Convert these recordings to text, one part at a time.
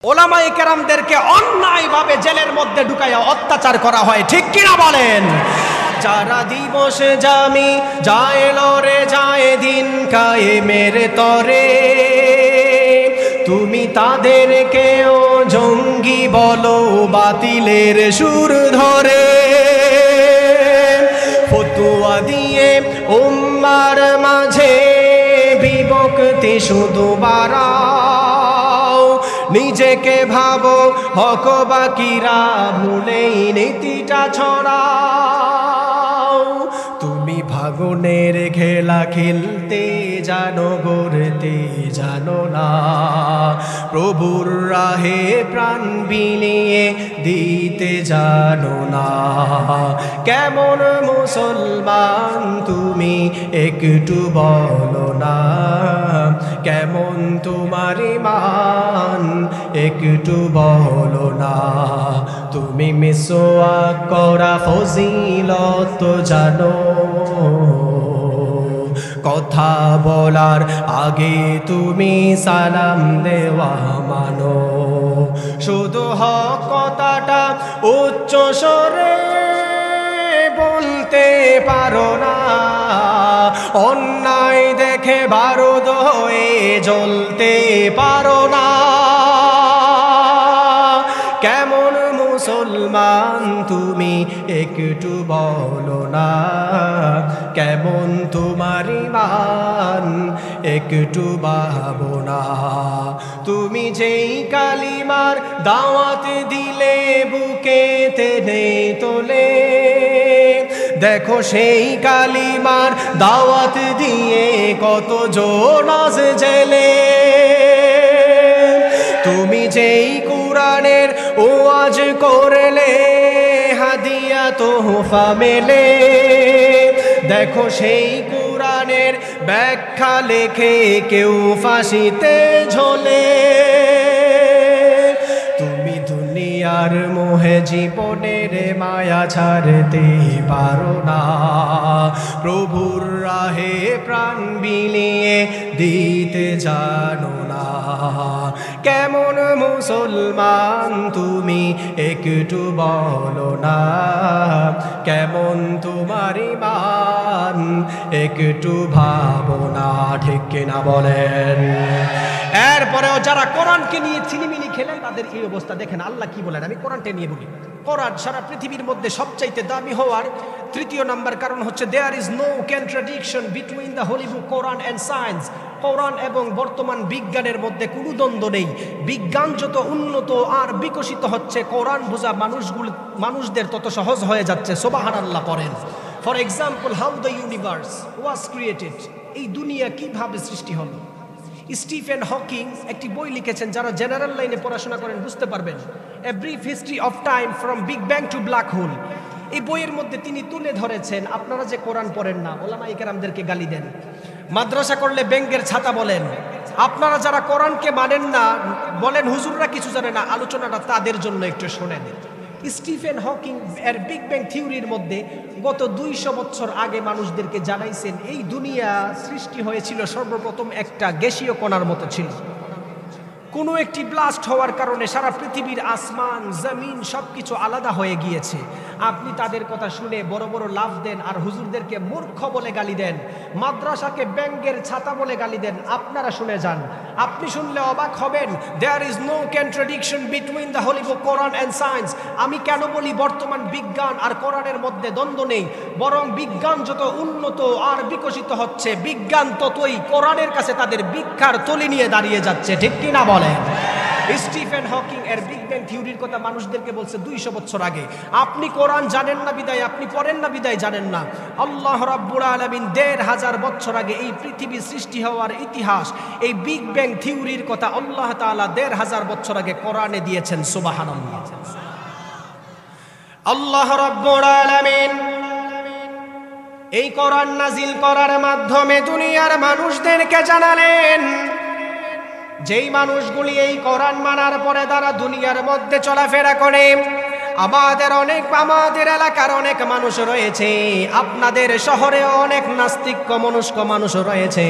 ওলামায়ে কেরামদেরকে অন্যায়ভাবে জেলের মধ্যে ঢুকাইয়া অত্যাচার করা হয়, ঠিক কিনা বলেন? যারা দিবস জামি যায় লরে যায় দিন কায়েমের তরে, তুমি তাদেরকেও জঙ্গি বলো বাতিলের সুর ধরে। ফতুয়া দিয়ে উম্মার মাঝে বিভক্তি শুধু বাড়াও, নিজেকে ভাবো হক বাকিরা ভুলেই নীতিটা ছড়াও। তুমি ভাগুনের খেলা খেলতে জানো, গড়তে জানো না, প্রভুর রাহে প্রাণ বিলিয়ে দিতে জানো না। কেমন মুসলমান তুমি একটু বলো না, কেমন তোমার ঈমান একটু বলো না। তুমি মিসওয়াক করা ফজিলত জানো, কথা বলার আগে তুমি সালাম দেওয়া মানো। শুধু হক কথাটা উচ্চ স্বরে বলতে পারো না, অন্যায় দেখে বারুদ হয়ে জ্বলতে পারো না। কেমন মুসলমান তুমি একটু বলো না, কেমন তোমার ঈমান একটু ভাবো না। তুমি যেই কালিমার দাওয়াত দিলে বুকে টেনে তোলে, দেখো সেই কালিমার দাওয়াত দিয়ে কত জন আজ জেলে। তুমি যেই কুরআনের ওয়াজ করলে হাদিয়া তোহফা মেলে, দেখো সেই কুরআনের ব্যাখ্যা লেখে কেউ ফাঁসিতে ঝোলে। তুমি দুনিয়ার মোহে জীবনের মায়া ছাড়তে পারো না, প্রভুর রাহে প্রাণ বিলিয়ে দিতে জানো না। কেমন মুসলমান তুমি একটু বলো না, কেমন তোমার ঈমান একটু ভাবো না, ঠিক কিনা বলেন? এরপরেও যারা কোরআনকে নিয়ে ছিনিমিনি খেলেন তাদের এই অবস্থা দেখেন। আল্লাহ কি বলেন, আমি কোরআনটা নিয়ে বলি। কোরআন সারা পৃথিবীর মধ্যে সবচাইতে দামি হওয়ার তৃতীয় নাম্বার কারণ হচ্ছে there is no contradiction between the holy book Quran and science. কোরআন এবং বর্তমান বিজ্ঞানের মধ্যে কোনো দ্বন্দ্ব নেই। বিজ্ঞান যত উন্নত আর বিকশিত হচ্ছে, কোরআন বোঝা মানুষদের তত সহজ হয়ে যাচ্ছে। সুবহানাল্লাহ পড়েন। For example, how the universe was created, এই দুনিয়া কিভাবে সৃষ্টি হলো। স্টিফেন হকিং একটি বই লিখেছেন, যারা জেনারেল লাইনে পড়াশোনা করেন বুঝতে পারবেন, a brief history of time from big bang two black hole. এই বইয়ের মধ্যে তিনি তুলে ধরেছেন, আপনারা যে কোরআন পড়েন না, ওলামায়ে কেরামদেরকে গালি দেন, মাদ্রাসা করলে ব্যাংকের ছাতা বলেন, আপনারা যারা কোরআনকে মানেন না বলেন হুজুররা কিছু জানে না, আলোচনাটা তাদের জন্য একটু শোনেন। স্টিফেন হকিং এর বিগ ব্যাং থিওরির মধ্যে গত 200 বছর আগে মানুষদেরকে জানাইছেন এই দুনিয়া সৃষ্টি হয়েছিল সর্বপ্রথম একটা গ্যাসীয় কণার মতো ছিল। কোনো একটি ব্লাস্ট হওয়ার কারণে সারা পৃথিবীর আসমান জমিন সবকিছু আলাদা হয়ে গিয়েছে। আপনি তাদের কথা শুনে বড় বড় লাভ দেন আর হুজুরদেরকে মূর্খ বলে গালি দেন, মাদ্রাসাকে ব্যাংকের ছাতা বলে গালি দেন। আপনারা শুনে যান, আপনি শুনলে অবাক হবেন। There is no contradiction between the holy book Quran and science. আমি কেন বলি বর্তমান বিজ্ঞান আর কোরআনের মধ্যে দ্বন্দ্ব নেই, বরং বিজ্ঞান যত উন্নত আর বিকশিত হচ্ছে, বিজ্ঞান ততই কোরআনের কাছে তাদের ভিক্ষার তলি নিয়ে দাঁড়িয়ে যাচ্ছে, ঠিক কিনা বলেন? স্টিফেন হকিং এর বিগ ব্যাং থিওরির কথা মানুষদেরকে বলছে 200 বছর আগে। আপনি কোরআন জানেন না বিদায়, আপনি পড়েন না বিদায় জানেন না। আল্লাহ রাব্বুল আলামিন 1500 বছর আগে এই পৃথিবী সৃষ্টি হওয়ার ইতিহাস, এই বিগ ব্যাং থিওরির কথা আল্লাহ তাআলা 1500 বছর আগে কোরআনে দিয়েছেন। সুবহানাল্লাহ। আল্লাহ রাব্বুল আলামিন এই কোরআন নাজিল করার মাধ্যমে দুনিয়ার মানুষদেরকে জানালেন, যেই মানুষগুলি এই কোরআন মানার পরে তারা দুনিয়ার মধ্যে চলাফেরা করে, আমাদের এলাকার অনেক মানুষ রয়েছে, আপনাদের শহরে অনেক নাস্তিক মনস্ক মানুষ রয়েছে,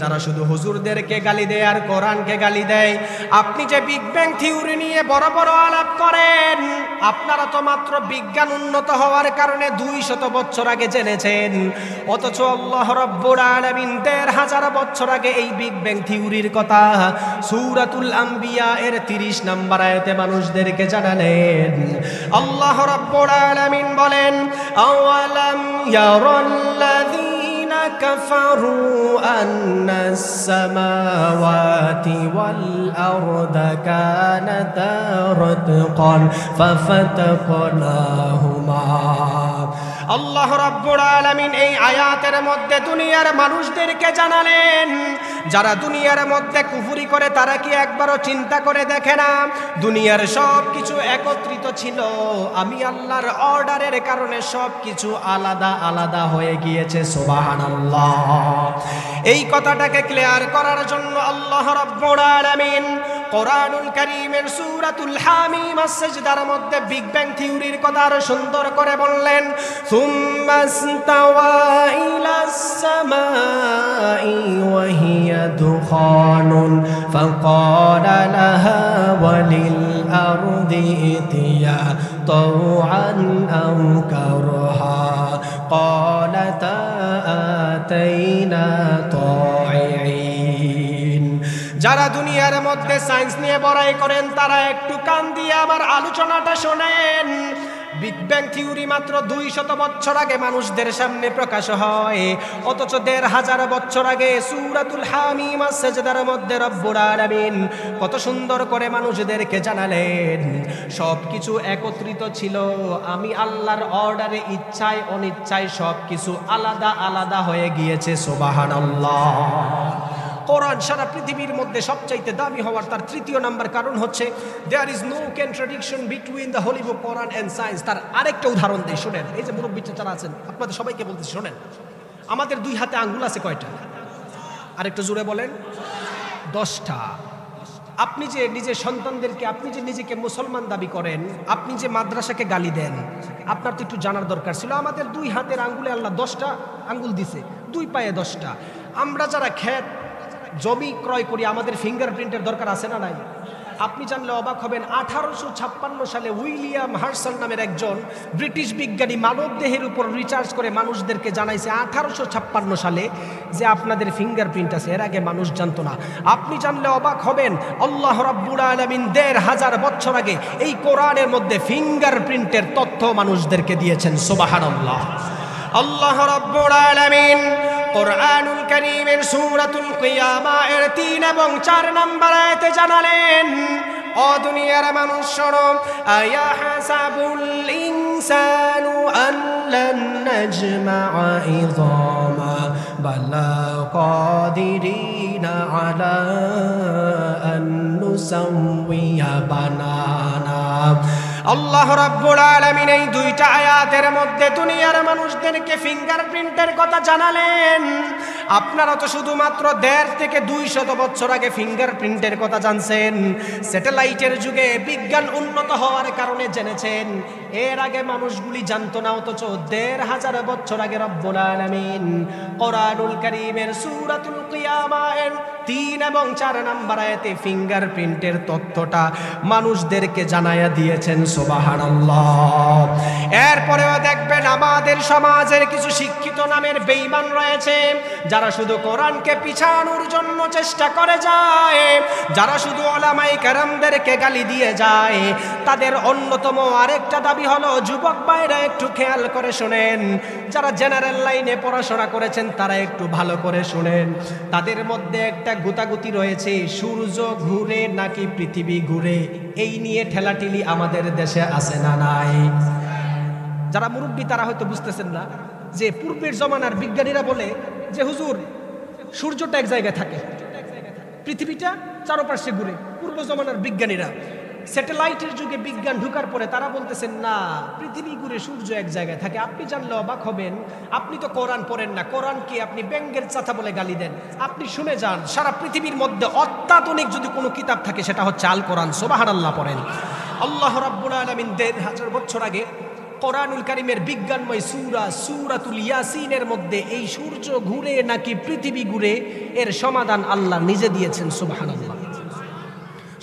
যারা শুধু হুজুরদেরকে গালি দেয় আর কোরআনকে গালি দেয়। আপনি যে বিগ ব্যাং থিওরি নিয়ে বড় বড় আলাপ করেন, আপনারা তো মাত্র বিজ্ঞান উন্নত হওয়ার কারণে 200 বছর আগে জেনেছেন, অথচ আল্লাহ রাব্বুল আলামিন 1000 বছর আগে এই বিগ ব্যাং থিওরির কথা সূরাতুল আম্বিয়া এর 30 নম্বর আয়াতে মানুষদেরকে জানালেন। আল্লাহ রাব্বুল আলামিন বলেন, আওয়ালাম ইয়ারাল্লাযীনা কাফারু আন্নাস সামাওয়াতি ওয়াল আরদা কানাতা রাতকান ফাফাতাকনাহুমা। আল্লাহ রাব্বুল আলামিন এই আয়াতের মধ্যে দুনিয়ার মানুষদেরকে জানালেন, যারা দুনিয়ার মধ্যে কুফরি করে তারা কি একবারও চিন্তা করে দেখে না দুনিয়ার সব কিছু একত্রিত ছিল, আমি আল্লাহর অর্ডারের কারণে সব কিছু আলাদা আলাদা হয়ে গিয়েছে। সুবহানাল্লাহ। এই কথাটাকে ক্লিয়ার করার জন্য আল্লাহ রাব্বুল আলামিন কোরআনুল কারীমের সূরাতুল হামিম আস-সাজদার মধ্যে বিগ ব্যাং থিওরির কথা আরো সুন্দর করে বললেন, সুম্মাস্তাওয়া ইলাস সামাই ওয়া হিয়া দুখানুন ফাকালা লাহা ওয়ালিল আরদি ইতিয়া তাওআন আও কারহা ক্বালাতা আতাইনা তাইঈন। যারা দুনিয়ার মধ্যে সায়েন্স নিয়ে বড়াই করেন তারা একটু কান দিয়ে আমার আলোচনাটা শোনেন। বিগ ব্যাং থিওরি মাত্র 200 বছর আগে মানুষদের সামনে প্রকাশ হয়, অথচ 1000 বছর আগে সূরাতুল হামিম আস-সাজদার মধ্যে রব্বুল আলামিন কত সুন্দর করে মানুষদেরকে জানালেন সব কিছু একত্রিত ছিল, আমি আল্লাহর অর্ডারে ইচ্ছায় অনিচ্ছায় সব কিছু আলাদা আলাদা হয়ে গিয়েছে। সুবহানাল্লাহ। কোরআন সারা পৃথিবীর মধ্যে সবচাইতে দামি হওয়ার তার 3য় নাম্বার কারণ হচ্ছে there is no contradiction between the holy book Quran and science. তার আরেকটা উদাহরণ দেই, শুনেন। এই যে মুরব্বী যারা আছেন আপনাদের সবাইকে বলতেছি, শোনেন। আমাদের 2 হাতে আঙ্গুল আছে কয়টা? আরেকটু জোরে বলেন। 10টা। আপনি যে নিজের সন্তানদেরকে, আপনি যে নিজেকে মুসলমান দাবি করেন, আপনি যে মাদ্রাসাকে গালি দেন, আপনার তো একটু জানার দরকার ছিল আমাদের 2 হাতের আঙ্গুলে আল্লাহ 10টা আঙ্গুল দিছে, 2 পায়ে 10টা। আমরা যারা ক্ষেত জমি ক্রয় করি আমাদের ফিঙ্গারপ্রিন্টের দরকার আছে না নাই? আপনি জানলে অবাক হবেন, 1856 সালে উইলিয়াম হার্সাল নামের একজন ব্রিটিশ বিজ্ঞানী মানবদেহের উপর রিসার্চ করে মানুষদেরকে জানাইছে 1856 সালে যে আপনাদের ফিঙ্গারপ্রিন্ট আছে। এর আগে মানুষ জানতো না। আপনি জানলে অবাক হবেন, আল্লাহ রাব্বুল আলামিন 1500 বছর আগে এই কোরআনের মধ্যে ফিঙ্গারপ্রিন্টের তথ্য মানুষদেরকে দিয়েছেন। সুবহানাল্লাহ। আল্লাহ রাব্বুল আলামিন কোরআনুল কারীমের সূরাতুল কিয়ামা এর 3 এবং 4 নম্বর আয়াতে জানালেন, ও দুনিয়ার মানুষ শোনো, আয়াহাসাবুল ইনসানু আল্লান নাজমা'a ইযামা বালা কাদিরিনা আলা আন নুসাউইয়া বানানা। আল্লাহ রাব্বুল আলামিন এই 2টা আয়াতের মধ্যে দুনিয়ার মানুষদেরকে ফিঙ্গারপ্রিন্টের কথা জানালেন। আপনারা তো শুধুমাত্র 1.5 থেকে 200 বছর আগে ফিঙ্গারপ্রিন্টের কথা জানছেন, স্যাটেলাইটের যুগে বিজ্ঞান উন্নত হওয়ার কারণে জেনেছেন। এর আগে মানুষগুলি জানতো না, অথচ 1500 বছর আগে রব্বুল আলামিন কোরআনুল কারীমের সূরাতুল কিয়ামা এর 3 এবং 4 নম্বর আয়াতে ফিঙ্গারপ্রিন্টের তথ্যটা মানুষদেরকে জানায়া দিয়েছেন। সুবহানাল্লাহ। এরপরেও দেখবেন আমাদের সমাজের কিছু শিক্ষিত নামের বেঈমান রয়েছে, যারা শুধু কোরআনকে পিছানোর জন্য চেষ্টা করে যায়, যারা শুধু উলামায়ে কেরামদেরকে গালি দিয়ে যায়। তাদের অন্যতম আরেকটা দাবি হলো, যুবক ভাইরা একটু খেয়াল করে শুনেন, যারা জেনারেল লাইনে পড়াশোনা করেছেন তারা একটু ভালো করে শুনেন। তাদের মধ্যে একটা গুতাগুতি রয়েছে, সূর্য ঘুরে নাকি পৃথিবী ঘুরে, এই নিয়ে ঠেলাঠেলি আমাদের দেশে আছে না নাই? যারা মুরব্বী তারা হয়তো বুঝতেছেন না যে পূর্বের জমানার বিজ্ঞানীরা বলে যে হুজুর সূর্যটা এক জায়গায় থাকে, পৃথিবীটা চারপাশে ঘুরে। পূর্ব জমানার বিজ্ঞানীরা স্যাটেলাইটের যুগে বিজ্ঞান ঢুকার পরে তারা বলতেছেন না, পৃথিবী ঘুরে সূর্য এক জায়গায় থাকে। আপনি জানলে অবাক হবেন, আপনি তো কোরআন পড়েন না, কোরআনকে আপনি ব্যঙ্গের চাথা বলে গালি দেন। আপনি শুনে যান, সারা পৃথিবীর মধ্যে অত্যাধুনিক যদি কোনো কিতাব থাকে সেটা হচ্ছে আল কোরআন। সুবহানাল্লাহ পড়েন। আল্লাহ রাব্বুল আলামিন 1500 বছর আগে কোরআনুল কারীমের বিজ্ঞানময় সূরা সূরাতুল ইয়াসিনের মধ্যে এই সূর্য ঘুরে নাকি পৃথিবী ঘুরে এর সমাধান আল্লাহ নিজে দিয়েছেন সুবহানাল্লাহ।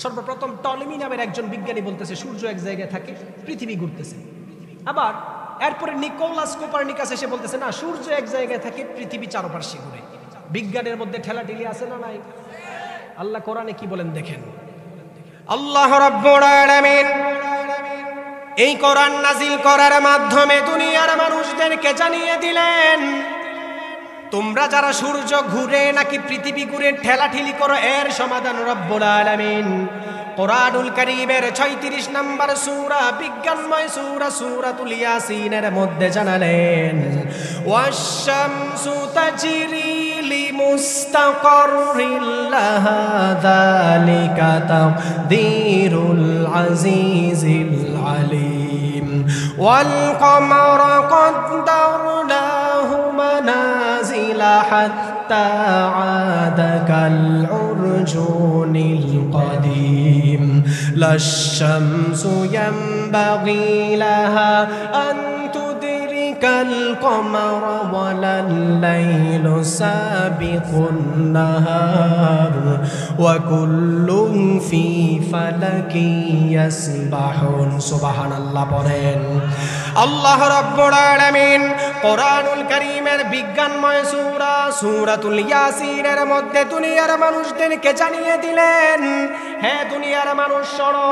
সর্বপ্রথম টলেমি নামের একজন বিজ্ঞানী বলতেছে সূর্য এক জায়গায় থাকে, পৃথিবী ঘুরতেছে। আবার এরপরে নিকোলাস কোপারনিকাস এসে বলতেছে না, সূর্য এক জায়গায় থাকে, পৃথিবী চারপাশে ঘুরে। বিজ্ঞানের মধ্যে ঠেলাঠেলি আছে না নাই? আল্লাহ কোরআনে কি বলেন দেখেন। আল্লাহ রাব্বুল আলামিন এই কোরআন নাজিল করার মাধ্যমে দুনিয়ার মানুষদেরকে জানিয়ে দিলেন, তোমরা যারা সূর্য ঘুরে নাকি পৃথিবী ঘুরে ঠেলাঠেলি করো, এর সমাধান রব্বুল আলামিন কোরআনুল কারীমের ৩৬ নম্বর সূরা, বিজ্ঞানময় সূরা সূরাতুল ইয়াসিনের মধ্যে জানালেন, ওয়াশ-শামসু তাজরি লিমুস্তাকাররিন লাহা যালিকা তাকদীরুল আজিজিল আলীম ওয়াল কমারা কদ্দারনাহু মানাজিলা হাত্তা আদা কাল উরজুনিল কদীম লাশ-শামসু ইয়ানবাগী লাহা আন তুদরিকাল কমারা ওয়ালাল লাইলু সাবিকুন নাহার ওয়া কুল্লুন ফি ফালাকি ইয়াসবাহুন। সুবহানাল্লাহ পড়েন। আল্লাহ রাব্বুল আলামিন কোরআনুল কারীমের বিজ্ঞানময় সূরা সূরাতুল ইয়াসিনের মধ্যে দুনিয়ার মানুষদেরকে জানিয়ে দিলেন, হে দুনিয়ার মানুষ শোনো,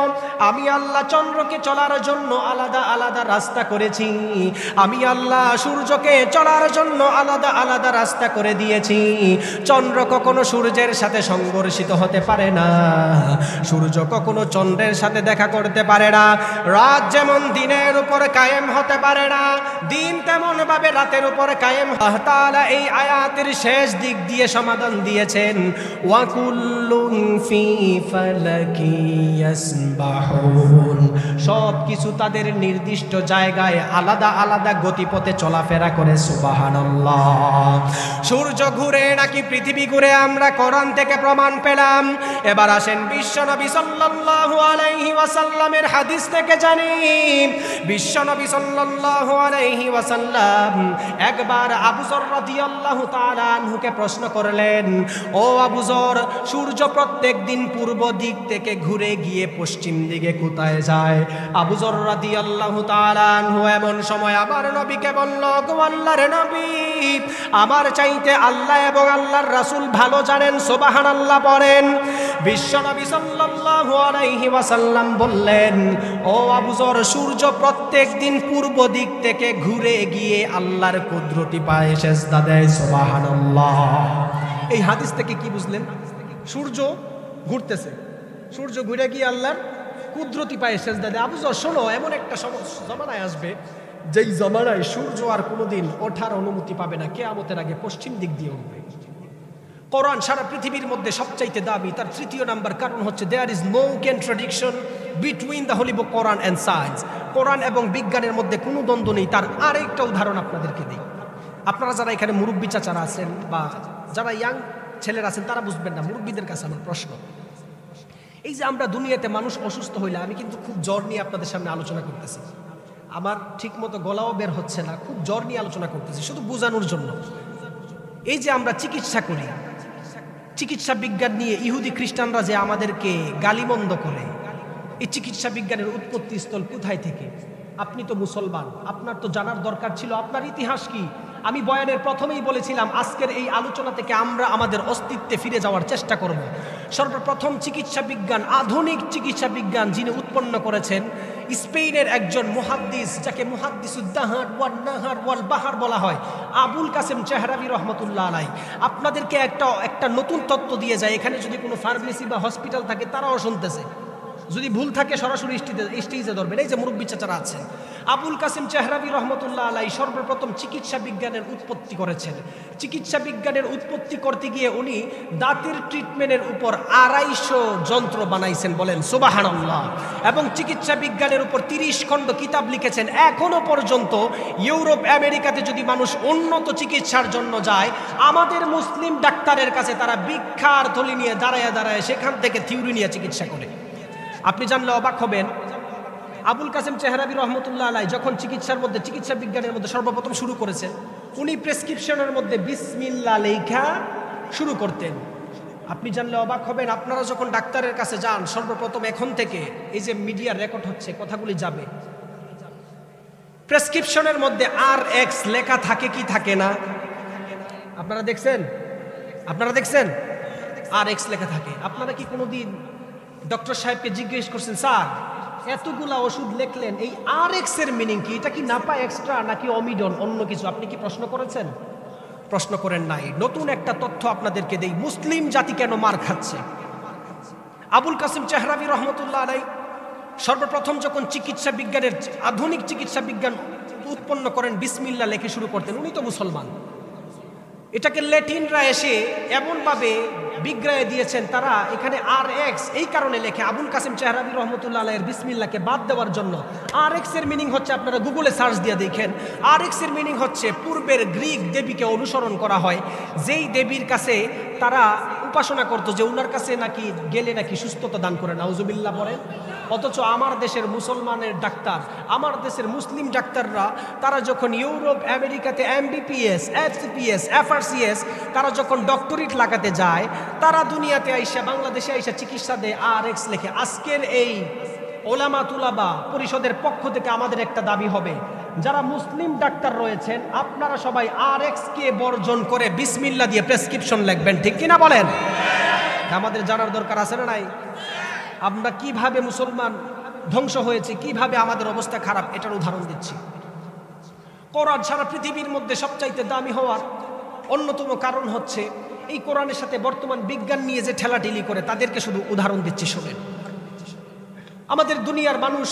আমি আল্লাহ চন্দ্রকে চলার জন্য আলাদা আলাদা রাস্তা করেছি, আমি আল্লাহ সূর্যকে চলার জন্য আলাদা আলাদা রাস্তা করে দিয়েছি। চন্দ্র কখনো সূর্যের সাথে সংঘর্ষিত হতে পারে না, সূর্য কখনো চন্দ্রের সাথে দেখা করতে পারে না। রাত যেমন দিনের উপর কায়েম হতে পারে না, দিন তেমন ভাবে রাতের উপর কায়েম। আল্লাহ তাআলা এই আয়াতের শেষ দিক দিয়ে সমাধান দিয়েছেন, ওয়া কুল্লুন ফি ফালাকি ইয়াসবাহুন, সব কিছু তাদের নির্দিষ্ট জায়গায় আলাদা আলাদা গতিপথে চলাফেরা করে। সুবহানাল্লাহ। সূর্য ঘুরে নাকি পৃথিবী ঘুরে আমরা কোরআন থেকে প্রমাণ পেলাম। এবার আসেন বিশ্বনবী সাল্লাল্লাহু আলাইহি ওয়াসাল্লামের হাদিস থেকে জানি, বিশ্বনবী সাল্লাল্লাহু আলাইহি ওয়াসাল্লাম একবার আবু যর রাদিয়াল্লাহু তাআলা আনহুকে প্রশ্ন করলেন, ও আবু যর, সূর্য প্রত্যেক দিন পূর্ব দিক থেকে ঘুরে গিয়ে পশ্চিম দিকে কোথায় যায়? আবু যর রাদিয়াল্লাহু তাআলা আনহু এমন সময় আবার নবীকে বলল, গো আল্লাহর নবী, আমার চাইতে আল্লাহ এবং আল্লাহর রাসূল ভালো জানেন। সুবহানাল্লাহ পড়েন। বিশ্বনবী সাল্লাল্লাহু আলাইহি ওয়াসাল্লাম বললেন, ও আবু যর, সূর্য প্রত্যেক দিন পূর্ব দিক থেকে ঘুরে গিয়ে আল্লাহর কুদরতি পায়ে সেজদা দেয়। সুবহানাল্লাহ। এই হাদিস থেকে কি বুঝলেন? সূর্য ঘুরতেছে, সূর্য ঘুরে গিয়ে আল্লাহর কুদরতি পায়ে সেজদা দেয়। আবু যর শোনো, এমন একটা জামানায় আসবে যেই জামানায় সূর্য আর কোনোদিন ওঠার অনুমতি পাবে না, কিয়ামতের আগে পশ্চিম দিক দিয়ে উঠবে। কোরআন সারা পৃথিবীর মধ্যে সবচাইতে দামি, তার তৃতীয় নাম্বার কারণ হচ্ছে there is no contradiction between the holy book Quran and science. কোরআন এবং বিজ্ঞানের মধ্যে কোনো দ্বন্দ্ব নেই। তার আরেকটা উদাহরণ আপনাদেরকে দিই। আপনারা যারা এখানে মুরব্বী চাচারা আছেন বা যারা ইয়াং ছেলেরা আছেন তারা বুঝবেন না। মুরব্বীদের কাছে আমার প্রশ্ন, এই যে আমরা দুনিয়াতে মানুষ অসুস্থ হইলে, আমি কিন্তু খুব জ্বর নিয়ে আপনাদের সামনে আলোচনা করতেছি, আমার ঠিক মতো গলাও বের হচ্ছে না, খুব জ্বর নিয়ে আলোচনা করতেছি শুধু বোঝানোর জন্য। এই যে আমরা চিকিৎসা করি, চিকিৎসা বিজ্ঞান নিয়ে ইহুদি খ্রিস্টানরা যে আমাদেরকে গালিমন্দ করে, এই চিকিৎসা বিজ্ঞানের উৎপত্তি স্থল কোথায় থেকে? আপনি তো মুসলমান, আপনার তো জানার দরকার ছিল আপনার ইতিহাস কি। আমি বয়ানের প্রথমেই বলেছিলাম আজকের এই আলোচনা থেকে আমরা আমাদের অস্তিত্বে ফিরে যাওয়ার চেষ্টা করব। সর্বপ্রথম চিকিৎসা বিজ্ঞান, আধুনিক চিকিৎসা বিজ্ঞান যিনি উৎপন্ন করেছেন, স্পেনের একজন মুহাদ্দিস, যাকে মুহাদ্দিসুদ্দাহার ওয়াল নাহার ওয়াল বাহার বলা হয়, আবুল কাসেম চেহরাবি রহমতুল্লাহ আলাই। আপনাদেরকে একটা নতুন তত্ত্ব দিয়ে যায়, এখানে যদি কোনো ফার্মেসি বা হসপিটাল থাকে তারাও শুনতেছে, যদি ভুল থাকে সরাসরি স্টেজে ধরবেন। এই যে মুরব্বী চাচারা আছেন, আবুল কাসেম চেহরাবি রহমতুল্লাহ আলাই সর্বপ্রথম চিকিৎসা বিজ্ঞানের উৎপত্তি করেছেন। চিকিৎসা বিজ্ঞানের উৎপত্তি করতে গিয়ে উনি দাঁতের ট্রিটমেন্টের উপর ২৫০ যন্ত্র বানাইছেন, বলেন সুবহানাল্লাহ। এবং চিকিৎসা বিজ্ঞানের উপর ৩০ খণ্ড কিতাব লিখেছেন। এখনো পর্যন্ত ইউরোপ আমেরিকাতে যদি মানুষ উন্নত চিকিৎসার জন্য যায়, আমাদের মুসলিম ডাক্তারের কাছে তারা ভিক্ষার থলি নিয়ে দাঁড়ায় দাঁড়ায় সেখান থেকে থিওরি নিয়ে চিকিৎসা করে। আপনি জানলে অবাক হবেন, আবুল কাসেম চেহরাবি রহমতুল্লাহ আলাই যখন চিকিৎসা বিজ্ঞানের মধ্যে সর্বপ্রথম শুরু করেছেন, উনি প্রেসক্রিপশনের মধ্যে বিসমিল্লাহ লেখা শুরু করতেন। আপনি জানলে অবাক হবেন, আপনারা যখন ডাক্তারের কাছে যান সর্বপ্রথম এখন থেকে এই যে মিডিয়া রেকর্ড হচ্ছে কথাগুলি যাবে, প্রেসক্রিপশনের মধ্যে RX লেখা থাকে কি থাকে না? আপনারা দেখছেন RX লেখা থাকে। আপনারা কি কোনোদিন ডক্টর সাহেবকে জিজ্ঞেস করছেন, স্যার এতগুলা ওষুধ লিখলেন, এই RX এর মিনিং কি? এটা কি নাপা এক্সট্রা নাকি অমিডন অন্য কিছু? আপনি কি প্রশ্ন করেছেন? প্রশ্ন করেন নাই। নতুন একটা তথ্য আপনাদেরকে দেই, মুসলিম জাতি কেন মার খাচ্ছে। আবুল কাসেম চেহরাবি রহমতুল্লাহ আলাই সর্বপ্রথম যখন আধুনিক চিকিৎসা বিজ্ঞান উৎপন্ন করেন, বিসমিল্লাহ লেখে শুরু করতেন। উনি তো মুসলমান, এটাকে ল্যাটিনরা এসে এমনভাবে বিগ্রায় দিয়েছেন, তারা এখানে RX এই কারণে লেখে, আবুল কাসেম চেহরাবি রহমতুল্লাহ আলাইহির বিসমিল্লাহকে বাদ দেওয়ার জন্য। RX এর মিনিং হচ্ছে, আপনারা গুগলে সার্চ দিয়ে দেখেন, RX এর মিনিং হচ্ছে পূর্বের গ্রিক দেবীকে অনুসরণ করা হয়, যেই দেবীর কাছে তারা উপাসনা করতো যে উনার কাছে নাকি গেলে নাকি সুস্থতা দান করে, নাউজুবিল্লাহ পড়েন। অথচ আমার দেশের মুসলমানের ডাক্তার, আমার দেশের মুসলিম ডাক্তাররা তারা যখন ইউরোপ আমেরিকাতে MBPS, FCPS, FRCS তারা যখন ডক্টরেট লাগাতে যায়, তারা দুনিয়াতে আইসা বাংলাদেশে আইসা চিকিৎসা দেয় RX লেখে। আজকের এই ওলামা তুলাবা পরিষদের পক্ষ থেকে আমাদের একটা দাবি হবে, যারা মুসলিম ডাক্তার রয়েছেন আপনারা সবাই RX কে বর্জন করে বিসমিল্লাহ দিয়ে প্রেসক্রিপশন লিখবেন, ঠিক কিনা বলেন? আমাদের জানার দরকার আছে না নাই? আমরা কিভাবে মুসলমান ধ্বংস হয়েছে, কিভাবে আমাদের অবস্থা খারাপ, এটার উদাহরণ দিচ্ছি। কোরআন সারা পৃথিবীর মধ্যে সবচাইতে দামি হওয়ার অন্যতম কারণ হচ্ছে এই কোরআনের সাথে বর্তমান বিজ্ঞান নিয়ে যে ঠেলাঠেলি করে, তাদেরকে শুধু উদাহরণ দিচ্ছি শোনেন। আমাদের দুনিয়ার মানুষ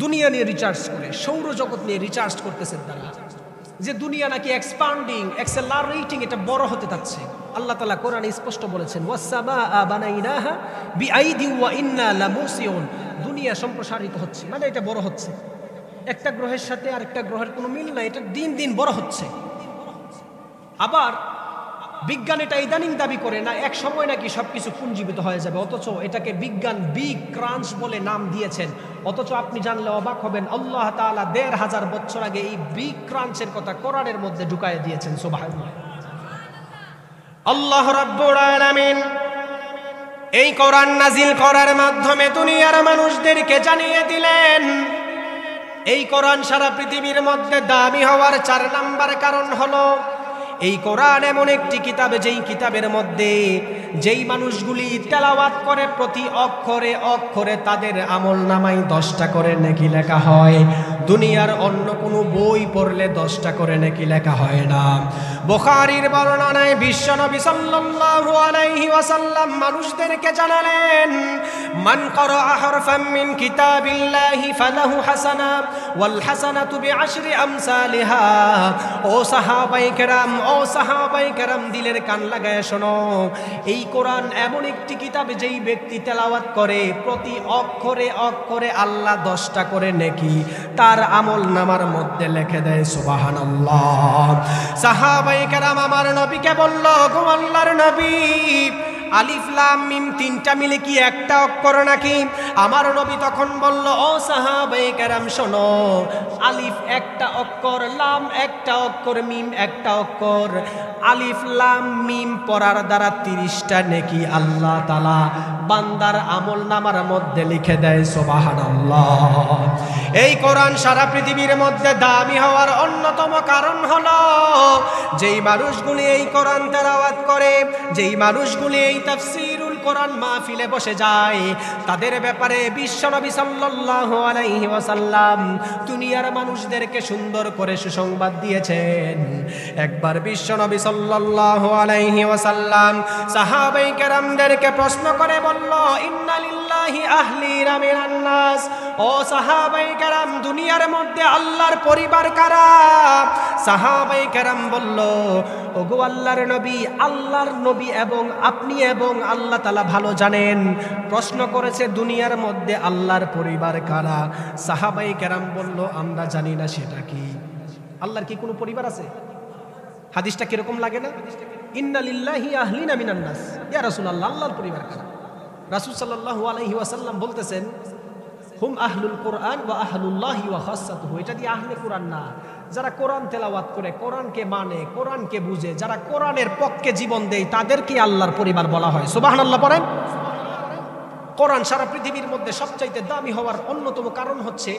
দুনিয়া নিয়ে রিচার্জ করে, সৌরজগৎ নিয়ে রিচার্জ করতেছেন তারা, যে দুনিয়া নাকি এক্সপান্ডিং, অ্যাক্সেলারেটিং, এটা বড় হতে যাচ্ছে। আল্লাহ তাআলা কোরআনে স্পষ্ট বলেছেন, ওয়াস-সামাআ বানাইনাহা বিআইদি ওয়া ইন্না লামুসিউন। দুনিয়া সম্প্রসারিত হচ্ছে, মানে এটা বড় হচ্ছে। একটা গ্রহের সাথে আরেকটা গ্রহের কোনো মিল নাই, এটা দিন দিন বড় হচ্ছে। আবার বিজ্ঞান এটা ইদানিং দাবি করে না এক সময় নাকি সবকিছু পুঞ্জীবিত হয়ে যাবে, অথচ এটাকে বিজ্ঞান বিগ ক্রাঞ্চ বলে নাম দিয়েছেন। অথচ আপনি জানলে অবাক হবেন, আল্লাহ তাআলা ১৫০০ বছর আগে এই বিগ ক্রাঞ্চের কথা কোরআনের মধ্যে ঢুকায় দিয়েছেন। সুবহানাল্লাহ। আল্লাহ রাব্বুল আলামিন এই কোরআন নাজিল করার মাধ্যমে দুনিয়ার মানুষদেরকে জানিয়ে দিলেন, এই কোরআন সারা পৃথিবীর মধ্যে দামি হওয়ার ৪ নাম্বার কারণ হলো এই কোরআন এমন একটি কিতাব, যেই কিতাবের মধ্যে যেই মানুষগুলি তেলাওয়াত করে প্রতি অক্ষরে অক্ষরে তাদের আমলনামায় 10টা করে নেকি লেখা হয়। দুনিয়ার অন্য কোনো বই পড়লে 10টা করে নেকি লেখা হয় না। বুখারীর বর্ণনায় বিশ্বনবী সাল্লাল্লাহু আলাইহি ওয়াসাল্লাম মানুষদেরকে জানালেন, মান ক্বারাআ হারফাম মিন কিতাবিল্লাহি ফালাহু হাসানা ওয়াল হাসানাতু বিআশরি আমসালিহা। ও সাহাবায়ে কেরাম, ও সাহাবায়ে কেরাম, দিলের কান লাগায় শোনো, এই কোরআন এমন একটি কিতাব যেই ব্যক্তি তেলাওয়াত করে প্রতি অক্ষরে অক্ষরে আল্লাহ 10টা করে নেকি তার আমলনামার মধ্যে লিখে দেয়। সুবহানাল্লাহ। সাহাবায়ে কেরাম আমার নবীকে বলল, গো আল্লাহর নবী, আলিফ লাম মিম 3টা মিলে কি একটা অক্ষর নাকি? আমার নবী তখন বলল, ও সাহাবায়ে কেরাম শোনো, আলিফ একটা অক্ষর, লাম একটা অক্ষর, মিম একটা অক্ষর। আলিফ লাম মিম পড়ার দ্বারা 30টা নেকি আল্লাহ তাআলা বান্দার আমলনামার মধ্যে লিখে দেয়। সুবহানাল্লাহ। এই কোরআন সারা পৃথিবীর মধ্যে দামি হওয়ার অন্যতম কারণ হলো যেই মানুষগুলি এই কোরআন তেলাওয়াত করে, যেই মানুষগুলি এই তাফসীরুল কোরআন মাহফিলে বসে যায়, তাদের ব্যাপারে বিশ্বনবী সাল্লাল্লাহু আলাইহি ওয়াসাল্লাম দুনিয়ার মানুষদেরকে সুন্দর করে সুসংবাদ দিয়েছেন। একবার বিশ্বনবী সাল্লাল্লাহু আলাইহি ওয়াসাল্লাম সাহাবায়ে কেরামদেরকে প্রশ্ন করে বলল, ইন্না লিল্লাহি আহলিনা মিনান নাস। ও সাহাবায়ে কেরাম, দুনিয়ার মধ্যে আল্লাহর পরিবার কারা? সাহাবায়ে কেরাম বলল, ওগো আল্লাহর নবী, আল্লাহর নবী এবং আপনি এবং আল্লাহ তাআলা ভালো জানেন। প্রশ্ন করেছে দুনিয়ার মধ্যে আল্লাহর পরিবার কারা? সাহাবায়ে কেরাম বলল, আমরা জানি না সেটা কি। আল্লাহর কি কোনো পরিবার আছে? হাদিসটা কিরকম লাগে না? ইন্না লিল্লাহি আহলিনা মিনান নাস। ইয়া রাসূলুল্লাহ, আল্লাহর পরিবার কারা? রাসূল সাল্লাল্লাহু আলাইহি ওয়াসাল্লাম বলতেছেন, হুম আহলুল কোরআন ওয়া আহলুল্লাহি ওয়া খাসাতুহু, এটা দিয়ে আহলে কোরআন না, যারা কোরআন তেলাওয়াত করে, কোরআনকে মানে, কোরআনকে বুঝে, যারা কোরআনের পক্ষে জীবন দেয়, তাদেরকে আল্লাহর পরিবার বলা হয়। সুবহানাল্লাহ পড়েন। কোরআন সারা পৃথিবীর মধ্যে সবচাইতে দামি হওয়ার অন্যতম কারণ হচ্ছে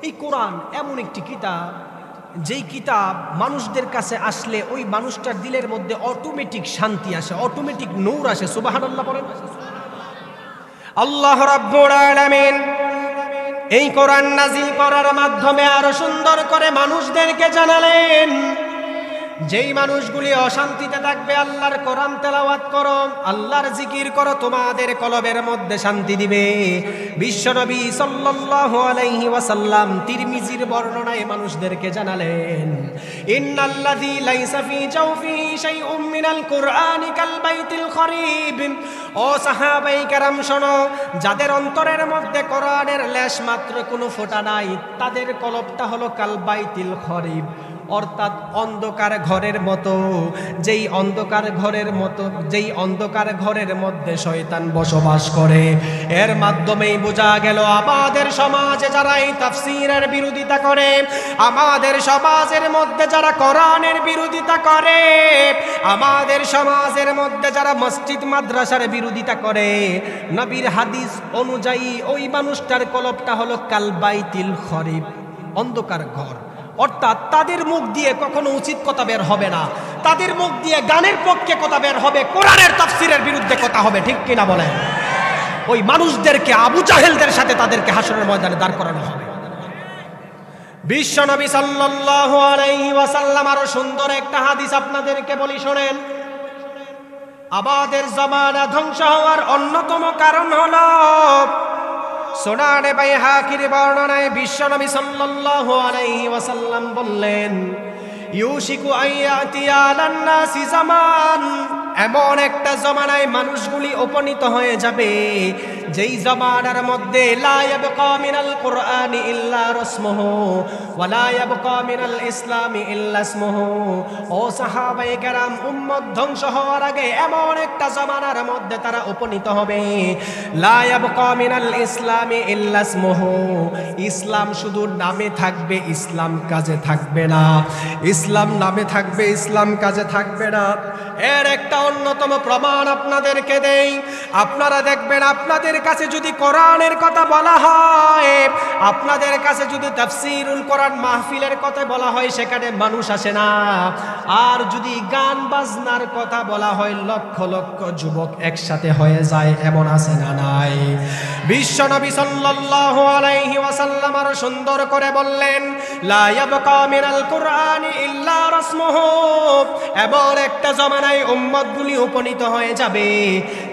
এই কোরআন এমন একটি কিতাব, যেই কিতাব মানুষদের কাছে আসলে ওই মানুষটার দিলের মধ্যে অটোমেটিক শান্তি আসে, অটোমেটিক নূর আসে। সুবহানাল্লাহ পড়েন। আল্লাহ রাব্বুল আলামিন এই কোরআন নাজিল করার মাধ্যমে আরো সুন্দর করে মানুষদেরকে জানালেন, যেই মানুষগুলি অশান্তিতে থাকবে আল্লাহর কোরআন তেলাওয়াত করো, আল্লাহর জিকির করো, তোমাদের কলবের মধ্যে শান্তি দিবে। বিশ্বনবী সাল্লাল্লাহু আলাইহি ওয়াসাল্লাম তিরমিজির বর্ণনায় মানুষদেরকে জানালেন, ইন্নাল্লাযী লাইসা ফী জাওফিহি শাইউম মিনাল কুরআনি কাল বাইতিল খরিব। ও সাহাবায়ে কেরাম শোনো, যাদের অন্তরের মধ্যে কোরআনের লেশ মাত্র কোনো ফোঁটা নাই, তাদের কলবটা হলো কাল বাইতিল খরিব, অর্থাৎ অন্ধকার ঘরের মতো। যেই অন্ধকার ঘরের মধ্যে শয়তান বসবাস করে। এর মাধ্যমেই বোঝা গেল আমাদের সমাজে যারা এই তাফসীরের বিরোধিতা করে, আমাদের সমাজের মধ্যে যারা কোরআনের বিরোধিতা করে, আমাদের সমাজের মধ্যে যারা মসজিদ মাদ্রাসার বিরোধিতা করে, নবীর হাদিস অনুযায়ী ওই মানুষটার কলবটা হলো কাল বাইতিল খরিব, অন্ধকার ঘর। অর্থাৎ তাদের মুখ দিয়ে কখনো উচিত কথা বের হবে না, তাদের মুখ দিয়ে গানের পক্ষে কথা বের হবে, কোরআনের তাফসীরের বিরুদ্ধে কথা হবে। ঠিক কিনা বলেন? ওই মানুষদেরকে আবু জাহেলদের সাথে তাদেরকে হাসরের ময়দানে দাঁড় করানো হবে। বিশ্বনবী সাল্লাল্লাহু আলাইহি ওয়াসাল্লাম আরো সুন্দর একটা হাদিস আপনাদেরকে বলি, শোনেন। আমাদের জামানা ধ্বংস হওয়ার অন্যতম কারণ হলো, সুনানে বাইহাকির বর্ণনায় বিশ্বনবী সাল্লাল্লাহু আলাইহি ওয়াসাল্লাম বললেন, ইউশিকু আইয়াতিয়া আলান নাসি জামান, এমন একটা জমানায় মানুষগুলি উপনীত হয়ে যাবে, যেই জমানার মধ্যে লা ইয়াবকা মিনাল কুরআনি ইল্লা রাসমুহু ওয়া লা ইয়াবকা মিনাল ইসলামি ইল্লা ইসমুহু। ও সাহাবায়ে কেরাম, উম্মত ধ্বংস হওয়ার আগে এমন একটা জমানার মধ্যে তারা উপনীত হবে, লা ইয়াবকা মিনাল ইসলামি ইল্লা ইসমুহু, ইসলাম শুধু নামে থাকবে, ইসলাম কাজে থাকবে না। ইসলাম নামে থাকবে, ইসলাম কাজে থাকবে না। এর একটা অন্যতম প্রমাণ আপনাদেরকে দেই। আপনারা দেখবেন, আপনাদের কাছে যদি কোরআনের কথা বলা হয়, আপনাদের কাছে যদি তাফসীরুল কোরআন মাহফিলের কথা বলা হয়, সেখানে মানুষ আসে না। আর যদি গান বাজনার কথা বলা হয়, লক্ষ লক্ষ যুবক একসাথে হয়ে যায়, এমন আছে না নাই? বিশ্বনবী সাল্লাল্লাহু আলাইহি ওয়াসাল্লাম আরো সুন্দর করে বললেন, লা ইয়াবকা মিনাল কুরআনি ইল্লা রাসমুহু, এমন একটা জমানায় উম্মতগুলি উপনীত হয়ে যাবে,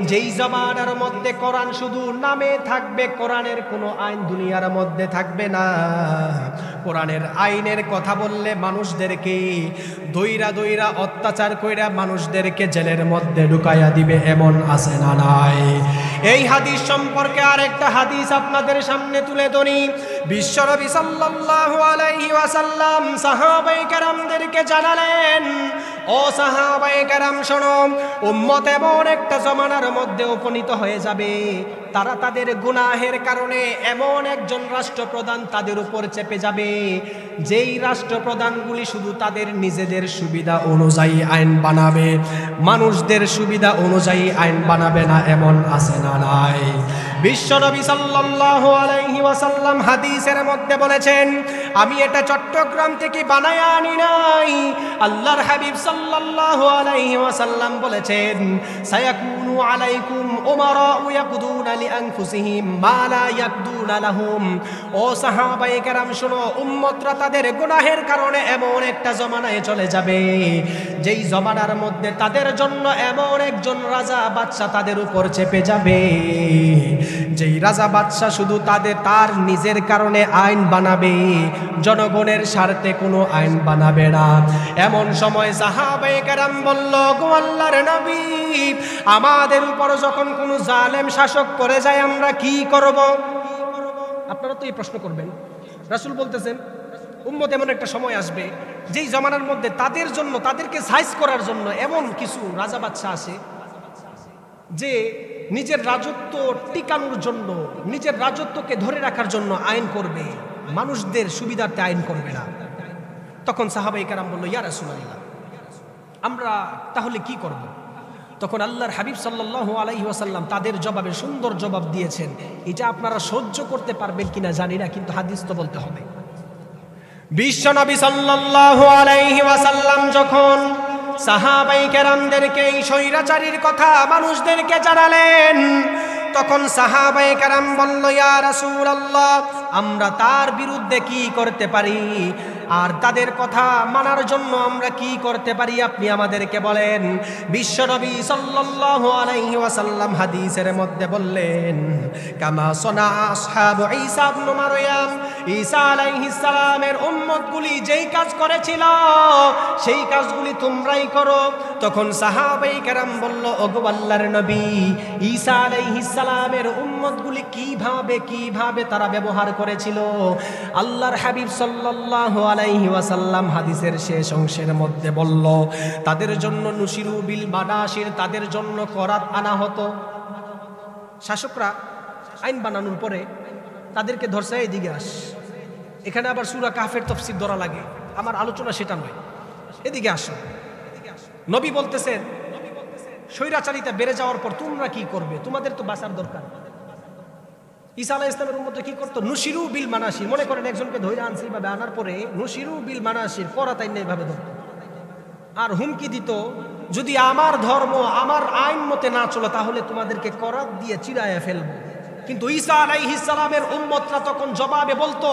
যেই জমানার মধ্যে কোরআন শুধু নামে থাকবে, কোরআনের কোনো আইন দুনিয়ার মধ্যে থাকবে না। কোরআনের আইনের কথা বললে মানুষদেরকে দইরা দইরা অত্যাচার কইরা মানুষদেরকে জেলের মধ্যে ঢুকাইয়া দিবে, এমন আছে না নাই? এই হাদিস সম্পর্কে আরেকটা হাদিস আপনাদের সামনে তুলে ধরি। বিশ্বনবী সাল্লাল্লাহু আলাইহি ওয়াসাল্লাম সাহাবায়ে কেরামদেরকে জানালেন, ও সাহাবায়ে কেরাম শোনো, উম্মত এমন একটা জমানার মধ্যে উপনীত হয়ে যাবে, তারা তাদের গুনাহের কারণে এমন একজন রাষ্ট্রপ্রধান তাদের উপর চেপে যাবে, যেই রাষ্ট্রপ্রধানগুলি শুধু তাদের নিজেদের সুবিধা অনুযায়ী আইন বানাবে, মানুষদের সুবিধা অনুযায়ী আইন বানাবে না, এমন আছে না নাই? বিশ্বনবী সাল্লাল্লাহু আলাইহি ওয়াসাল্লাম হাদিসের মধ্যে বলেছেন, আমি এটা চট্টগ্রাম থেকে বানায়া আনি নাই। আল্লাহর হাবিব সাল্লাল্লাহু আলাইহি ওয়াসাল্লাম বলেছেন, সায়াকুনু আলাইকুম উমারা ইয়াকুদুনা লিআনফুসিহিম মা লা ইয়াকদুনা লাহুম। ও সাহাবায়ে কেরাম শোনো, উম্মতরা তাদের গুনাহের কারণে এমন একটা জমানায় চলে যাবে, যেই জমানার মধ্যে তাদের জন্য এমন একজন রাজা বাদশা তাদের উপর চেপে যাবে, যেই রাজা বাদশা শুধু তার নিজের কারণে আইন বানাবে, জনগণের স্বার্থে কোনো আইন বানাবে না। এমন সময় সাহাবায়ে কেরাম বলল, গো আল্লাহর নবী, আমাদের উপর যখন কোনো জালেম শাসক করে যায়, আমরা কি করব? আপনারা তো এই প্রশ্ন করবেন। রাসূল বলতেছেন, উম্মত এমন একটা সময় আসবে, যেই জমানার মধ্যে তাদের জন্য, তাদেরকে সাইজ করার জন্য এমন কিছু রাজা বাদশা আসে, যে নিজের রাজত্ব টিকানোর জন্য, নিজের রাজত্বকে ধরে রাখার জন্য আইন করবে, মানুষদের সুবিধার্থে আইন করবে না। তখন সাহাবায়ে কেরাম বলল, ইয়া রাসূলুল্লাহ, আমরা তাহলে কি করব? তখন আল্লাহর হাবিব সাল্লাল্লাহু আলাইহি ওয়াসাল্লাম তাদের জবাবে সুন্দর জবাব দিয়েছেন। এটা আপনারা সহ্য করতে পারবেন কিনা জানি না, কিন্তু হাদিস তো বলতে হবে। বিশ্বনবী সাল্লাল্লাহু আলাইহি ওয়াসাল্লাম যখন সাহাবায়ে কেরামদেরকে এই স্বৈরাচারীর কথা মানুষদেরকে জানালেন, তখন সাহাবায়ে কেরাম বলল, ইয়া রাসূলুল্লাহ, আমরা তার বিরুদ্ধে কি করতে পারি, আর তাদের কথা মানার জন্য আমরা কি করতে পারি, আপনি আমাদেরকে বলেন। বিশ্বনবী সাল্লাল্লাহু আলাইহি ওয়াসাল্লাম হাদিসের মধ্যে বললেন, কামা সনা আসহাবু ঈসা ইবনে মারইয়াম, ঈসা আলাইহিস সালামের উম্মতগুলি যেই কাজ করেছিল সেই কাজগুলি তোমরাই করো। তখন সাহাবায়ে কেরাম বলল, ওগো আল্লাহর নবী, ঈসা আলাইহিস সালামের উম্মতগুলি কিভাবে তারা ব্যবহার করেছিল? আল্লাহর হাবিব সাল্লাল্লাহু আলাইহি ওয়াসাল্লাম হাদিসের শেষ অংশের মধ্যে বলল, তাদের জন্য নুশিরু বিল মানাশির, তাদের জন্য করাত আনা হতো। শাসকরা আইন বানানোর পরে তাদেরকে ধরছে, এদিকে আস। এখানে আবার সূরা কাহফের তাফসীর ধরা লাগে, আমার আলোচনা সেটা নয়, এদিকে আসো। নবী বলতেছেন, স্বৈরাচারিতা বেড়ে যাওয়ার পর তোমরা কি করবে? তোমাদের তো বাঁচার দরকার। ঈসা আলাইহিস সালামের উম্মতরা কি করতো? নুশিরু বিল মানাশির, মনে করেন একজনকে ধরে আনছে, এইভাবে আনার পরে নুশিরু বিল মানাশির, করাতাই না এইভাবে ধরত আর হুমকি দিত, যদি আমার ধর্ম আমার আইন মতে না চলে তাহলে তোমাদেরকে করাত দিয়ে চিরায়া ফেলবো। কিন্তু ঈসা আলাইহিস সালামের উম্মতরা তখন জবাবে বলতো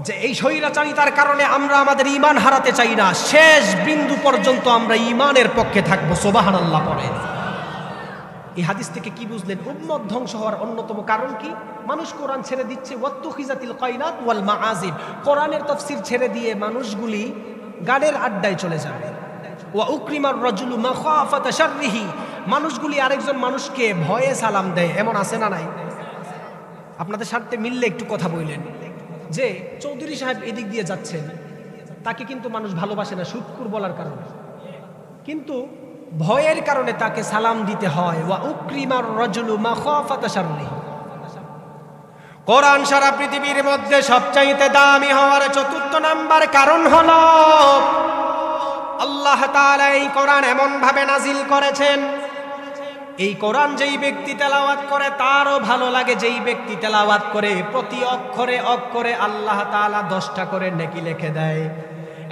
যে এই স্বৈরাচারিতার কারণে আমরা আমাদের ঈমান হারাতে চাই না, শেষ বিন্দু পর্যন্ত আমরা ঈমানের পক্ষে থাকবো। সুবহানাল্লাহ পড়ে। এই হাদিস থেকে কি বুঝলেন? উম্মত ধ্বংস হওয়ার অন্যতম কারণ কি? মানুষ কোরআন ছেড়ে দিচ্ছে। ওয়াত্তুখিজাতিল কায়নাত ওয়াল মাআজিব, কোরআনের তাফসীর ছেড়ে দিয়ে মানুষগুলি গানের আড্ডায় চলে যাবে। ওয়া উকরিমার রাজুলু মাখাফাতা শাররিহি, মানুষগুলি আরেকজন মানুষকে ভয়ে সালাম দেয়। এমন আছে না নাই? আপনাদের সাথে মিললে একটু কথা বললেন যে চৌধুরী সাহেব এদিক দিয়ে যাচ্ছেন, তাকে কিন্তু মানুষ ভালোবাসে না সুৎকুর বলার কারণে, কিন্তু ভয়ের কারণে তাকে সালাম দিতে হয়। ওয়া উকরিমার রাজুলু মাখাফাতা শাররিহি। কোরআন সারা পৃথিবীর মধ্যে সবচাইতে দামি হওয়ার চতুর্থ নাম্বার কারণ হলো আল্লাহ তাআলা এই কোরআন এমন ভাবে নাজিল করেছেন, এই কোরআন যেই ব্যক্তি তেলাওয়াত করে তারও ভালো লাগে, যেই ব্যক্তি তেলাওয়াত করে প্রতি অক্ষরে অক্ষরে আল্লাহ তাআলা 10টা করে নেকি লিখে দেয়।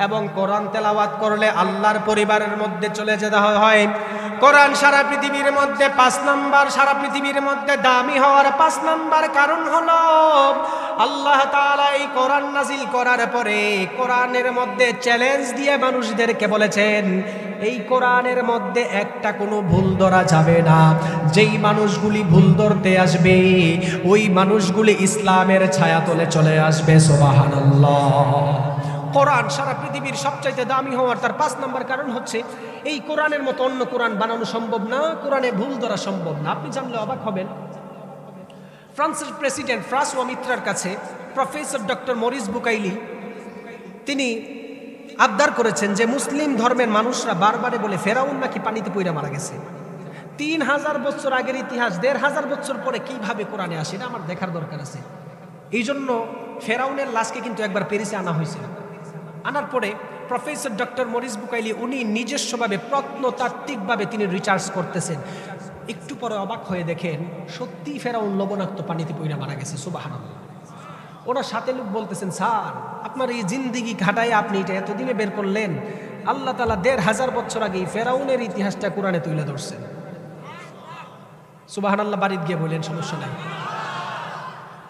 এবং কোরআন তেলাওয়াত করলে আল্লাহর পরিবারের মধ্যে চলে যেতে হয়। কোরআন সারা পৃথিবীর মধ্যে 5 নাম্বার, সারা পৃথিবীর মধ্যে দামি হওয়ার 5 নাম্বার কারণ হলো আল্লাহ তাআলা এই কোরআন নাজিল করার পরে কোরআনের মধ্যে চ্যালেঞ্জ দিয়ে মানুষদেরকে বলেছেন, এই কোরআনের মধ্যে একটা কোনো ভুল ধরা যাবে না। যেই মানুষগুলি ভুল ধরতে আসবে ওই মানুষগুলি ইসলামের ছায়াতলে চলে আসবে। সুবহানাল্লাহ। কোরআন সারা পৃথিবীর সবচাইতে দামি হওয়ার তার 5 নম্বর কারণ হচ্ছে এই কোরআনের মতো অন্য কোরআন বানানো সম্ভব না, কোরআনে ভুল ধরা সম্ভব না। আপনি জানলে অবাক হবেন, ফ্রান্সের প্রেসিডেন্ট ফ্রাঁসোয়া মিত্রার কাছে প্রফেসর ডক্টর মরিস বুকাইলি তিনি আবদার করেছেন যে মুসলিম ধর্মের মানুষরা বারবারে বলে ফেরাউন নাকি পানিতে পইরা মারা গেছে। 3000 বছর আগের ইতিহাস 1500 বছর পরে কিভাবে কোরআনে আসে, এটা আমার দেখার দরকার আছে। এই জন্য ফেরাউনের লাশকে কিন্তু একবার প্যারিসে আনা হয়েছিল। আনার পরে প্রফেসর ডক্টর মরিস বুকাইলি উনি নিজস্বভাবে প্রত্নতাত্ত্বিকভাবে তিনি রিসার্চ করতেছেন। একটু পরে অবাক হয়ে দেখেন সত্যি ফেরাউন লবণাক্ত পানিতে পইরা মারা গেছে। সুবহানাল্লাহ। ওনার সাথে লোক বলতেছেন, স্যার আপনার এই জিন্দিগি ঘাটায় আপনি এটা এতদিনে বের করলেন, আল্লাহ তাআলা 1500 বছর আগে ফেরাউনের ইতিহাসটা কোরআনে তুলে ধরছেন। সুবহানাল্লাহ। বাড়িতে গিয়ে বললেন সমস্যা নাই।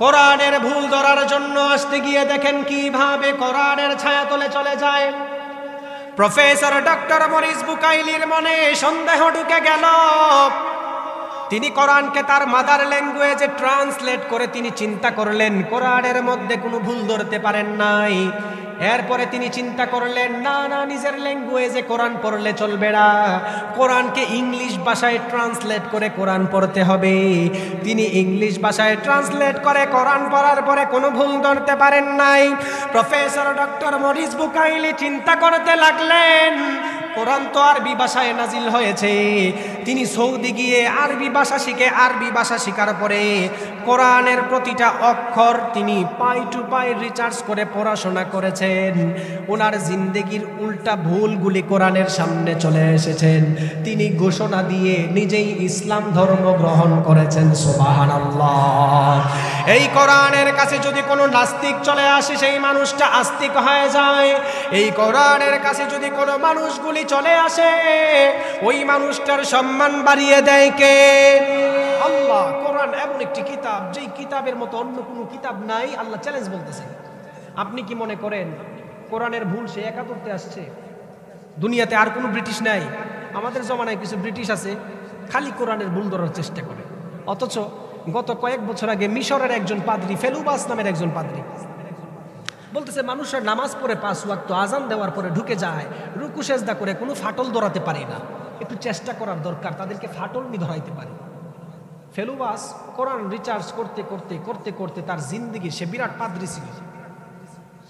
কোরআনের ভুল ধরার জন্য আসতে গিয়ে দেখেন কিভাবে কোরআনের ছায়াতলে চলে যায়। প্রফেসর ডক্টর মরিস বুকাইলির মনে সন্দেহ ঢুকে গেল। তিনি কোরআনকে তার মাদার ল্যাঙ্গুয়েজে ট্রান্সলেট করে তিনি চিন্তা করলেন কোরআনের মধ্যে কোনো ভুল ধরতে পারেন নাই। এরপরে তিনি চিন্তা করলেন না না, নিজের ল্যাঙ্গুয়েজে কোরআন পড়লে চলবে না, কোরআনকে ইংলিশ ভাষায় ট্রান্সলেট করে কোরআন পড়তে হবে। তিনি ইংলিশ ভাষায় ট্রান্সলেট করে কোরআন পড়ার পরে কোনো ভুল ধরতে পারেন নাই। প্রফেসর ডক্টর মরিস বুকাইলি চিন্তা করতে লাগলেন কোরআন তো আরবি ভাষায় নাজিল হয়েছে। তিনি সৌদি গিয়ে আরবি ভাষা শিখে, আরবি ভাষা শেখার পরে কোরআনের প্রতিটা অক্ষর তিনি পাই টু পাই রিসার্চ করে পড়াশোনা করেছেন। ওনার জিন্দেগির উল্টা ভুলগুলি কোরআনের সামনে চলে এসেছেন। তিনি ঘোষণা দিয়ে নিজেই ইসলাম ধর্ম গ্রহণ করেছেন। সুবহানাল্লাহ। এই কোরআনের কাছে যদি কোনো নাস্তিক চলে আসে, সেই মানুষটা আস্তিক হয়ে যায়। এই কোরআনের কাছে যদি কোনো মানুষগুলি চলে আসে, ওই মানুষটার সম্মান বাড়িয়ে দেয় কে? আল্লাহ। কোরআন এমন একটি কিতাব, যেই কিতাবের মতো অন্য কোনো কিতাব নাই। আল্লাহ চ্যালেঞ্জ বলতেছেন। আপনি কি মনে করেন কোরআনের ভুল সে একা করতে আসছে? দুনিয়াতে আর কোনো ব্রিটিশ নাই? আমাদের জমানায় কিছু ব্রিটিশ আছে, খালি কোরআনের ভুল ধরার চেষ্টা করে। অথচ গত কয়েক বছর আগে মিশরের একজন পাদ্রী, ফেলুবাস নামের একজন পাদ্রী, বলতেছে মানুষের নামাজ পড়ে 5 ওয়াক্ত, আজান দেওয়ার পরে ঢুকে যায়, রুকু সেজদা করে কোনো ফাটল ধরাতে পারি না। একটু চেষ্টা করার দরকার, তাদেরকে ফাটল নি ধরাইতে পারি। ফেলুবাস কোরআন রিসার্চ করতে করতে করতে করতে তার জিন্দেগি, সে বিরাট পাদ্রী ছিল,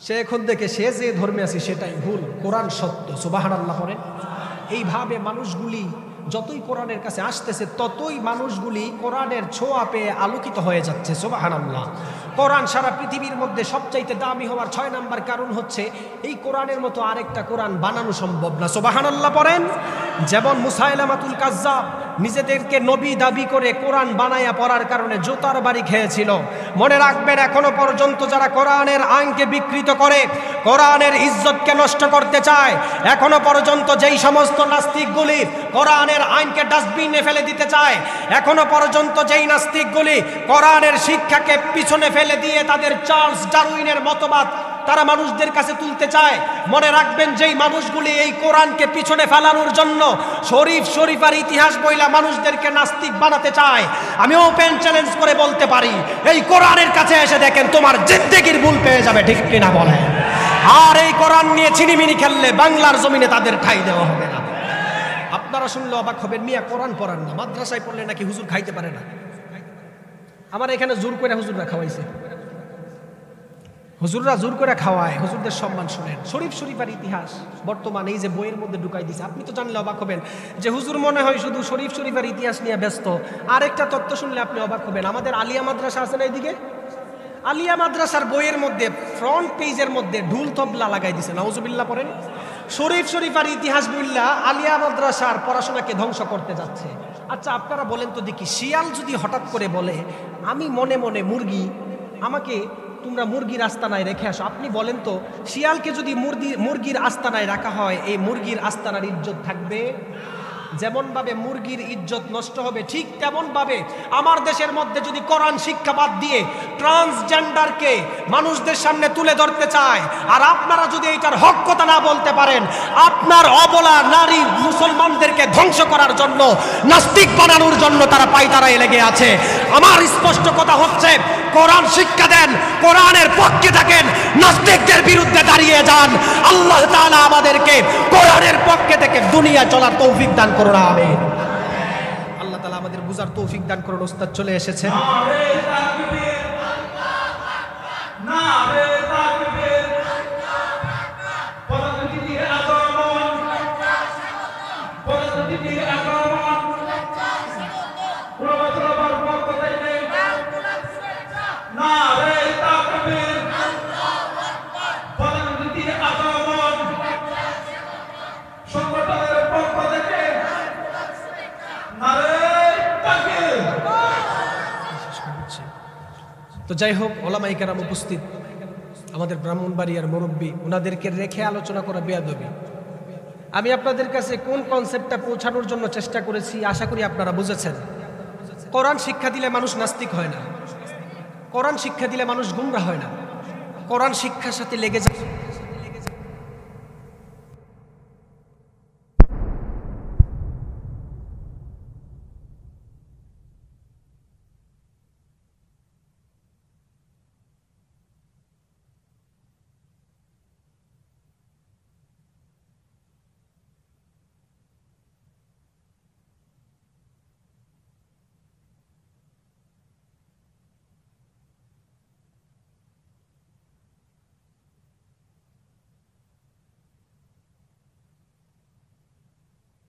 সে এখন দেখে সে যে ধর্মে আছে সেটাই ভুল, কোরআন সত্য। সুবহানাল্লাহ পড়েন। এইভাবে মানুষগুলি যতই কোরআনের কাছে আসতেছে, ততই মানুষগুলি কোরআনের ছোঁয়া পেয়ে আলোকিত হয়ে যাচ্ছে। সুবহানাল্লাহ। কোরআন সারা পৃথিবীর মধ্যে সবচাইতে দামি হওয়ার 6 নাম্বার কারণ হচ্ছে এই কোরআনের মতো আরেকটা কোরআন বানানো সম্ভব না। সুবহানাল্লাহ পড়েন। যেমন মুসাইলামাতুল কাজ্জাব নিজেদেরকে নবী দাবি করে কোরআন বানায়া পড়ার কারণে জুতার বাড়ি খেয়েছিল। মনে রাখবেন, এখনো পর্যন্ত যারা কোরআনের আইনকে বিকৃত করে, কোরআনের ইজ্জতকে নষ্ট করতে চায়, এখনো পর্যন্ত যেই সমস্ত নাস্তিকগুলি কোরআনের আইনকে ডাস্টবিনে ফেলে দিতে চায়, এখনো পর্যন্ত যেই নাস্তিকগুলি কোরআনের শিক্ষাকে পিছনে ফেলে দিয়ে তাদের চার্লস ডারউইনের মতবাদ তারা মানুষদের কাছে তুলতে চায়, মনে রাখবেন যেই মানুষগুলি এই কোরআনকে পিছনে ফেলানোর জন্য শরীফার ইতিহাস বইলা মানুষদেরকে নাস্তিক বানাতে চায়, আমি ওপেন চ্যালেঞ্জ করে বলতে পারি, এই কোরআনের কাছে এসে দেখেন তোমার জিন্দেগির ভুল পেয়ে যাবে। ঠিক কিনা বলেন? আর এই কোরআন নিয়ে ছিনিমিনি খেললে বাংলার জমিনে তাদের ঠাঁই দেওয়া হবে না। আপনারা শুনলে অবাক হবেন, মিয়া কোরআন পড়ান না, মাদ্রাসায় পড়লে নাকি হুজুর খাইতে পারে না। আমার এখানে জোর করে হুজুররা খাওয়াইছে, হুজুররা জোর করে খাওয়ায়, হুজুরদের সম্মান শুনেন। শরীফার ইতিহাস বর্তমানে এই যে বইয়ের মধ্যে ঢুকাই দিছে, আপনি তো জানলে অবাক হবেন যে হুজুর মনে হয় শুধু শরীফার ইতিহাস নিয়ে ব্যস্ত। আরেকটা তথ্য শুনলে আপনি অবাক হবেন, আমাদের আলিয়া মাদ্রাসা আছে না এইদিকে, আলিয়া মাদ্রাসার বইয়ের মধ্যে ফ্রন্ট পেজের মধ্যে ঢুল তবলা লাগাই দিছে। নাউজুবিল্লাহ পড়েন। শরীফার ইতিহাস বললা আলিয়া মাদ্রাসার পড়াশোনাকে ধ্বংস করতে যাচ্ছে। আচ্ছা আপনারা বলেন তো দেখি, শিয়াল যদি হঠাৎ করে বলে আমি মনে মনে মুরগি, আমাকে তোমরা মুরগির আস্তানায় রেখে আসো, আপনি বলেন তো শিয়ালকে যদি মুরগির আস্তানায় রাখা হয়, এই মুরগির আস্তানার ইজ্জত থাকবে? যেমন ভাবে মুরগির ইজ্জত নষ্ট হবে, ঠিক তেমন ভাবে আমার দেশের মধ্যে যদি কোরআন শিক্ষা বাদ দিয়ে ট্রান্সজেন্ডারকে মানুষদের সামনে তুলে ধরতে চায়, আর আপনারা যদি এটার হক কথা না বলতে পারেন, আপনার অবলা নারী মুসলমানদেরকে ধ্বংস করার জন্য, নাস্তিক বানানোর জন্য তারা পায়তারায় লেগে আছে। আমার স্পষ্ট কথা হচ্ছে, কোরআন শিক্ষা দেন, কোরআনের পক্ষে থাকেন, নাস্তিকদের বিরুদ্ধে দাঁড়িয়ে যান। আল্লাহ তাআলা আমাদেরকে কোরআনের পক্ষে থেকে দুনিয়া চলার তৌফিক দান করুন। আমিন। আল্লাহ তাআলা আমাদের বুঝার তৌফিক দান করুন। ওস্তাদ চলে এসেছেন। তো যাই হোক, ওলামায়ে কেরাম উপস্থিত, আমাদের ব্রাহ্মণবাড়িয়ার মুরব্বী, ওনাদেরকে রেখে আলোচনা করা বেয়াদবি। আমি আপনাদের কাছে কোন কনসেপ্টটা পৌঁছানোর জন্য চেষ্টা করেছি আশা করি আপনারা বুঝেছেন। কোরআন শিক্ষা দিলে মানুষ নাস্তিক হয় না, কোরআন শিক্ষা দিলে মানুষ গুমরা হয় না, কোরআন শিক্ষার সাথে লেগে যায়